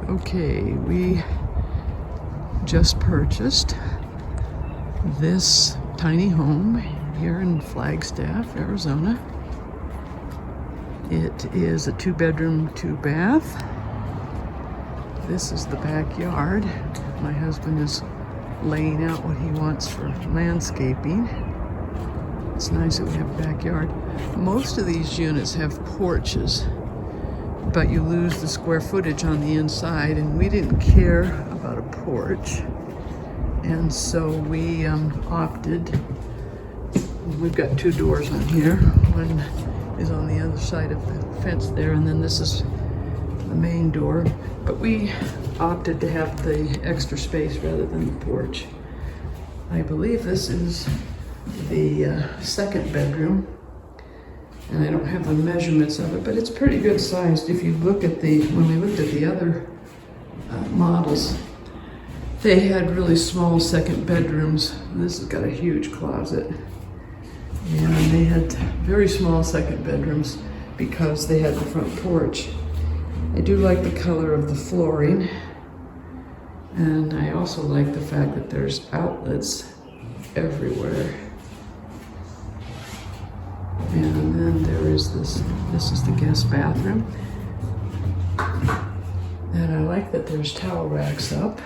Okay, we just purchased this tiny home here in Flagstaff, Arizona. It is a 2-bedroom, 2-bath. This is the backyard. My husband is laying out what he wants for landscaping. It's nice that we have a backyard. Most of these units have porches, but you lose the square footage on the inside, and we didn't care about a porch. And so we opted, we've got 2 doors on here. One is on the other side of the fence there, and then this is the main door. But we opted to have the extra space rather than the porch. I believe this is the second bedroom, and I don't have the measurements of it, but it's pretty good sized. If you look at when we looked at the other models, they had really small second bedrooms. This has got a huge closet, and they had very small second bedrooms because they had the front porch. I do like the color of the flooring, and I also like the fact that there's outlets everywhere. And then there is this is the guest bathroom. And I like that there's towel racks up,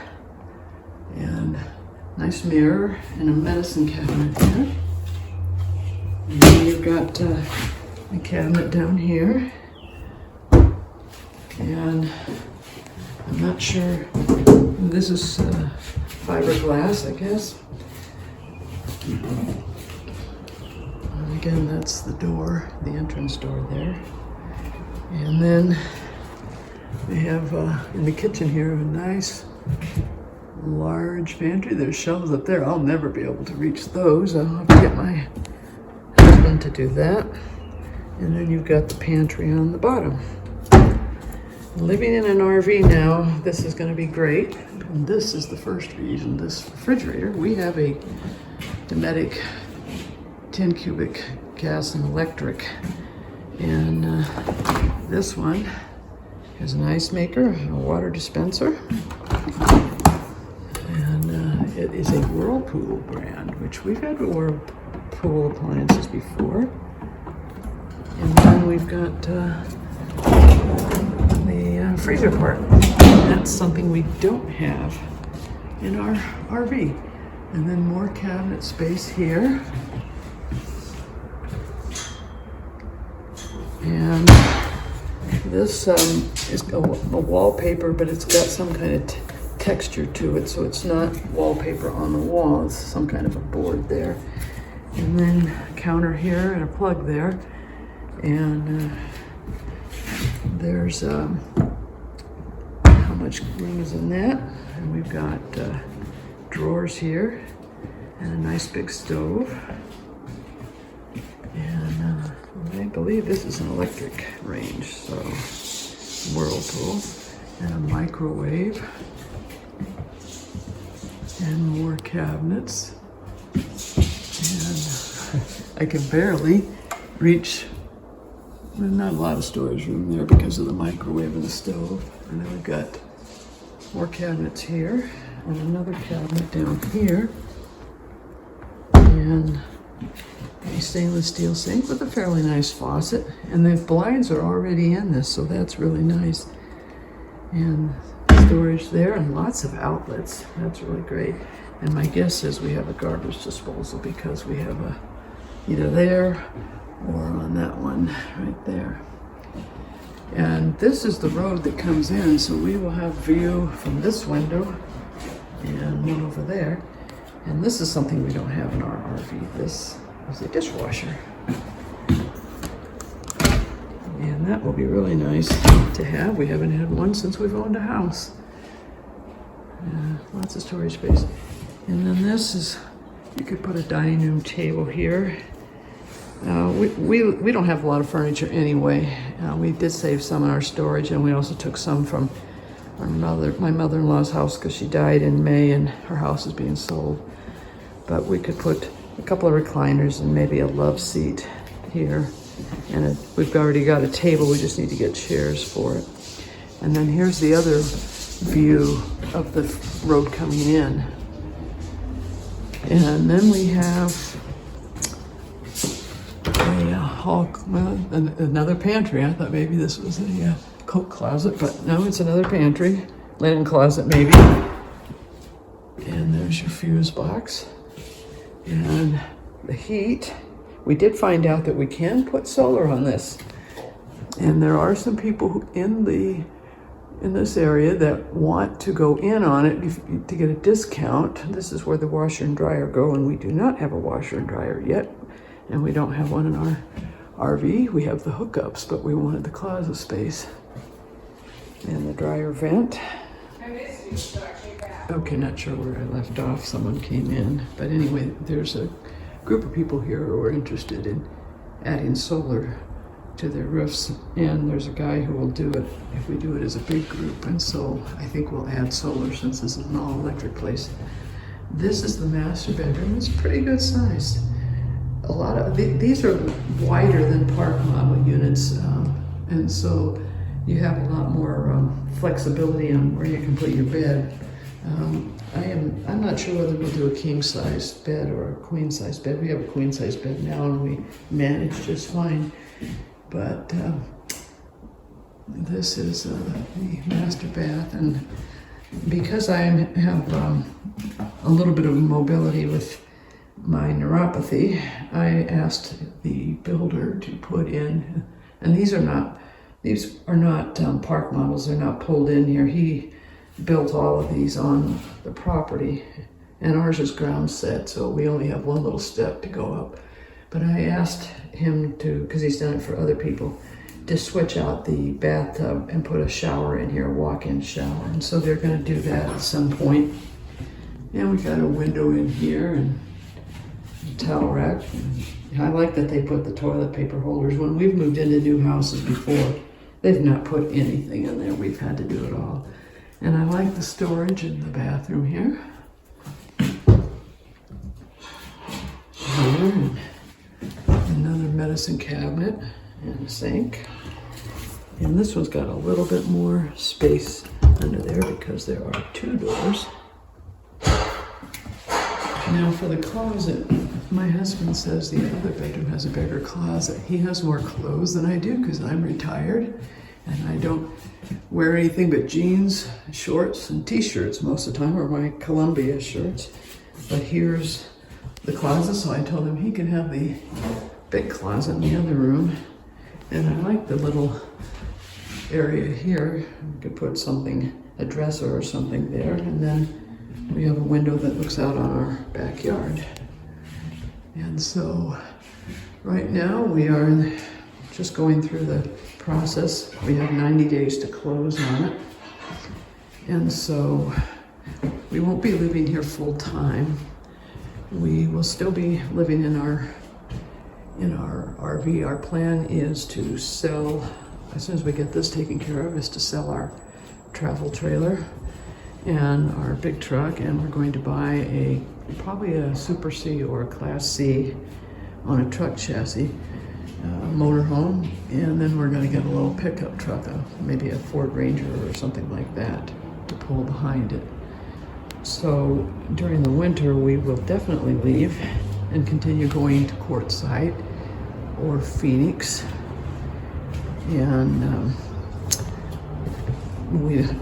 and nice mirror, and a medicine cabinet there. And then you've got a cabinet down here. And I'm not sure, this is fiberglass, I guess. And again, that's the door, the entrance door there. And then we have in the kitchen here a nice large pantry. There's shelves up there. I'll never be able to reach those. I'll have to get my husband to do that. And then you've got the pantry on the bottom. Living in an RV now, this is going to be great. And this is the first reason, this refrigerator. We have a Dometic 10 cubic gas and electric. And this one has an ice maker, a water dispenser. And it is a Whirlpool brand, which we've had Whirlpool appliances before. And then we've got the freezer part. That's something we don't have in our RV. And then more cabinet space here. And this is a wallpaper, but it's got some kind of texture to it, so it's not wallpaper on the wall. It's some kind of a board there. And then a counter here and a plug there. And there's how much room is in that. And we've got drawers here and a nice big stove. And I believe this is an electric range, so Whirlpool. And a microwave. And more cabinets. And I can barely reach. There's not a lot of storage room there because of the microwave and the stove. And then we've got more cabinets here, and another cabinet down here, and a stainless steel sink with a fairly nice faucet. And the blinds are already in this, so that's really nice. And storage there, and lots of outlets. That's really great. And my guess is we have a garbage disposal because we have a either there or on that one right there. And this is the road that comes in, so we will have view from this window and one over there. And this is something we don't have in our RV. This is a dishwasher. And that will be really nice to have. We haven't had one since we've owned a house. Lots of storage space. And then this is, you could put a dining room table here. We don't have a lot of furniture anyway. We did save some in our storage, and we also took some from my mother-in-law's house because she died in May and her house is being sold. But we could put a couple of recliners and maybe a love seat here. And we've already got a table, we just need to get chairs for it. And then here's the other view of the road coming in. And then we have another pantry. I thought maybe this was a coat closet, but no, it's another pantry. Linen closet maybe. And there's your fuse box. And the heat. We did find out that we can put solar on this. And there are some people in this area that want to go in on it to get a discount. This is where the washer and dryer go, and we do not have a washer and dryer yet. And we don't have one in our RV. We have the hookups, but we wanted the closet space. And the dryer vent. Okay, not sure where I left off. Someone came in. But anyway, there's a group of people here who are interested in adding solar to their roofs. And there's a guy who will do it if we do it as a big group. And so I think we'll add solar since this is an all-electric place. This is the master bedroom. It's pretty good sized. A lot of these are wider than park model units, and so you have a lot more flexibility on where you can put your bed. I'm not sure whether we'll do a king size bed or a queen size bed. We have a queen size bed now, and we manage just fine. But this is the master bath, and because I have a little bit of mobility with my neuropathy, I asked the builder to put in, and these are not park models. They're not pulled in here. He built all of these on the property, and ours is ground set, so we only have one little step to go up. But I asked him to, because he's done it for other people, to switch out the bathtub and put a shower in here, a walk-in shower. And so they're going to do that at some point. And we got a window in here and towel rack. I like that they put the toilet paper holders. When we've moved into new houses before, they've not put anything in there. We've had to do it all. And I like the storage in the bathroom here. Here, another medicine cabinet and a sink. And this one's got a little bit more space under there because there are two doors. Now for the closet, my husband says the other bedroom has a bigger closet. He has more clothes than I do because I'm retired and I don't wear anything but jeans, shorts, and t-shirts most of the time, or my Columbia shirts. But here's the closet, so I told him he can have the big closet in the other room. And I like the little area here. We could put something, a dresser or something there, and then we have a window that looks out on our backyard. And so right now we are just going through the process. We have 90 days to close on it. And so we won't be living here full time. We will still be living in our RV. Our plan is to sell, as soon as we get this taken care of, is to sell our travel trailer and our big truck, and we're going to buy probably a Super C or a Class C on a truck chassis motorhome, and then we're going to get a little pickup truck, maybe a Ford Ranger or something like that, to pull behind it. So during the winter we will definitely leave and continue going to Quartzsite or Phoenix, and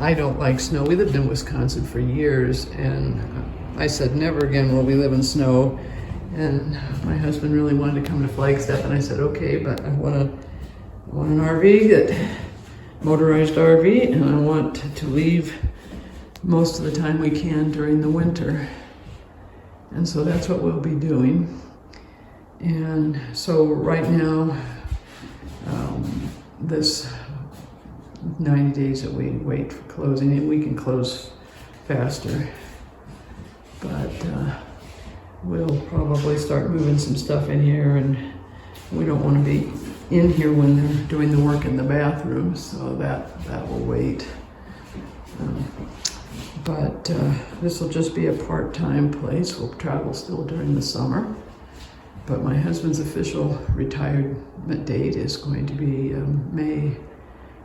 I don't like snow. We lived in Wisconsin for years, and I said never again will we live in snow. And my husband really wanted to come to Flagstaff, and I said okay, but I want an RV, motorized RV, and I want to leave most of the time we can during the winter. And so that's what we'll be doing. And so right now, this 90 days that we wait for closing, and we can close faster, but we'll probably start moving some stuff in here, and we don't want to be in here when they're doing the work in the bathroom, so that will wait. But this will just be a part-time place. We'll travel still during the summer, but my husband's official retirement date is going to be May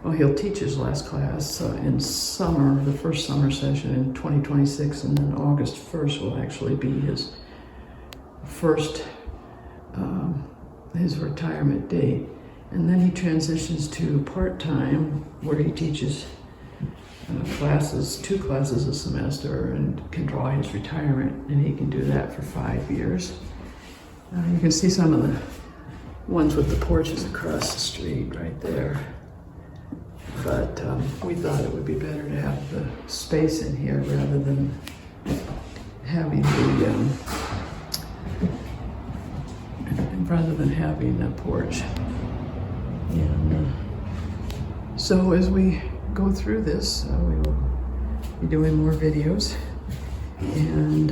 well, he'll teach his last class in summer, the first summer session in 2026, and then August 1st will actually be his first, his retirement date. And then he transitions to part-time, where he teaches classes, 2 classes a semester, and can draw his retirement, and he can do that for 5 years. You can see some of the ones with the porches across the street right there. But we thought it would be better to have the space in here rather than having the porch. And so as we go through this, we will be doing more videos, and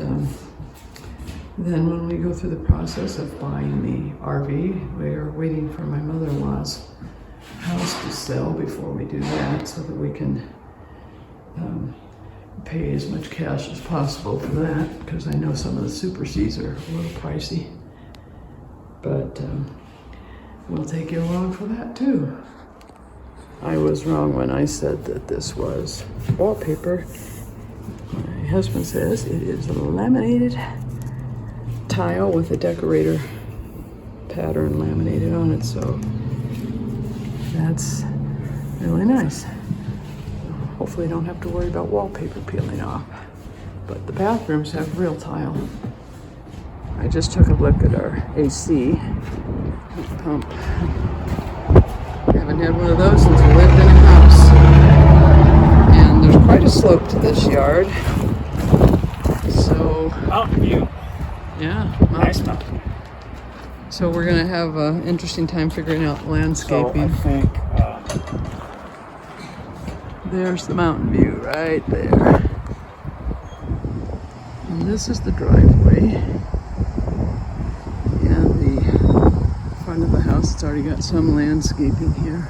then when we go through the process of buying the RV, we are waiting for my mother-in-law's house to sell before we do that, so that we can pay as much cash as possible for that, because I know some of the Super Cs are a little pricey. But we'll take you along for that too. I was wrong when I said that this was wallpaper. My husband says it is a laminated tile with a decorator pattern laminated on it, so that's really nice. Hopefully don't have to worry about wallpaper peeling off. But the bathrooms have real tile. I just took a look at our AC pump. Haven't had one of those since we lived in a house. And there's quite a slope to this yard. So, Mountain view. yeah. Nice mountain. So we're gonna have an interesting time figuring out landscaping. So I think There's the mountain view right there. And this is the driveway. And the front of the house, it's already got some landscaping here.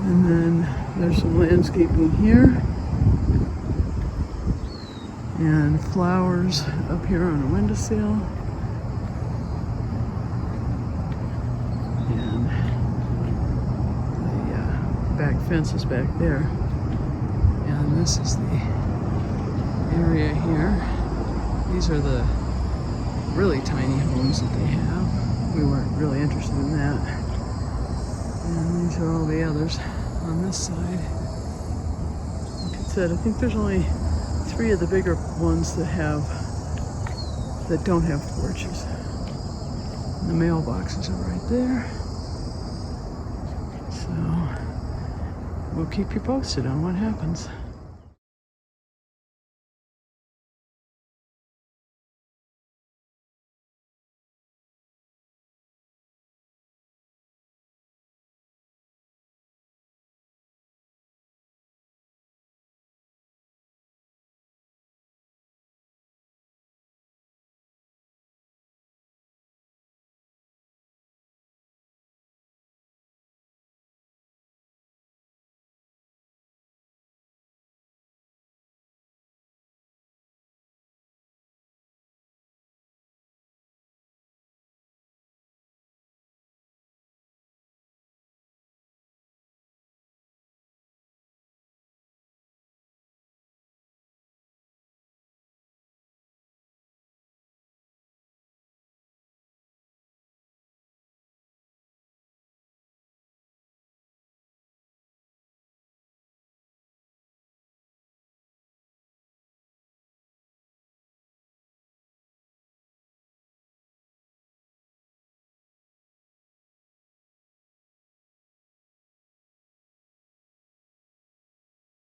And then there's some landscaping here. And flowers up here on a windowsill. And the back fence is back there. And this is the area here. These are the really tiny homes that they have. We weren't really interested in that. And these are all the others on this side. Like I said, I think there's only 3 of the bigger ones that don't have porches. And the mailboxes are right there. So we'll keep you posted on what happens.